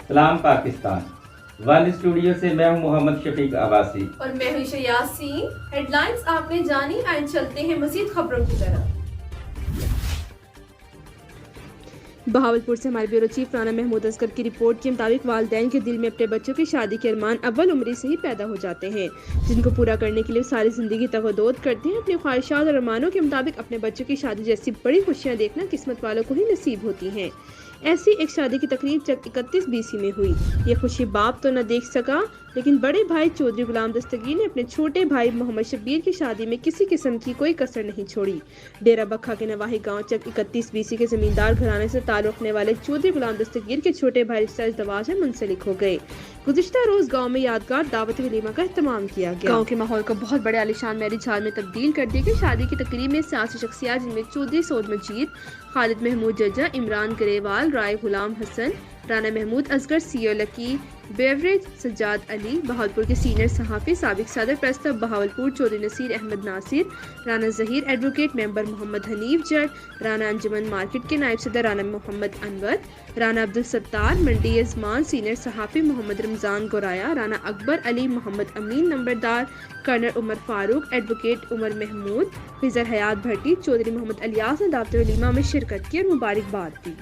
سلام Pakistan, one studio سے میں ہوں محمد شفیق عباسی اور میں ہوں یاسین۔ ہیڈ لائنز آپ نے جانی، اینڈ چلتے ہیں مزید خبروں کی طرف۔ بہاولپور سے ہمارے بیورو چیف رانا محمود اصغر کی رپورٹ کے مطابق والدین کے دل میں اپنے بچوں کی شادی کے ارمان اول عمری سے ہی پیدا ہو جاتے ہیں، جن کو پورا کرنے کے لیے ساری زندگی تغدود کرتے ہیں۔ اپنی خواہشات اور ارمانوں کے مطابق اپنے بچوں کی شادی جیسی بڑی خوشیاں دیکھنا قسمت والوں کو ہی نصیب ہوتی ہیں۔ ایسی ایک شادی کی تقریب چک 31 BC میں ہوئی۔ یہ خوشی باپ تو نہ دیکھ سکا، لیکن بڑے بھائی چودھری غلام دستگیر نے اپنے چھوٹے بھائی محمد شبیر کی شادی میں کسی قسم کی کوئی کسر نہیں چھوڑی۔ ڈیرہ بکھا کے نواحی گاؤں چک 31 BC کے زمیندار گھرانے سے تعلق رکھنے والے چودھری غلام دستگیر کے چھوٹے بھائی رشتہ ازدواج میں منسلک ہو گئے۔ گزشتہ روز گاؤں میں یادگار دعوت ولیمہ کا اہتمام کیا گیا۔ گاؤں کے ماحول کو بہت بڑے عالیشان میرج ہال میں تبدیل کر دیا گیا۔ شادی کی تقریب میں سیاسی شخصیات جن میں چودھری سعود مجید، خالد محمود ججا، عمران گریوال، رائے غلام حسن، رانا محمود اصغر، CEO لکی بیوریج، سجاد علی، بہاولپور کے سینئر صحافی، سابق صدر پریس کلب بہاولپور چودھری نصیر احمد ناصر، رانا ظہیر ایڈوکیٹ، ممبر محمد حنیف جٹ، رانا انجمن مارکیٹ کے نائب صدر رانا محمد انور، رانا عبدالستار، منڈی یزمان، سینئر صحافی محمد رمضان گورایا، رانا اکبر علی، محمد امین نمبردار، کرنل عمر فاروق، ایڈوکیٹ عمر محمود، خضر حیات بھٹی، چودھری محمد الیاس نے دعوت ولیمہ میں شرکت کی اور مبارکباد دی۔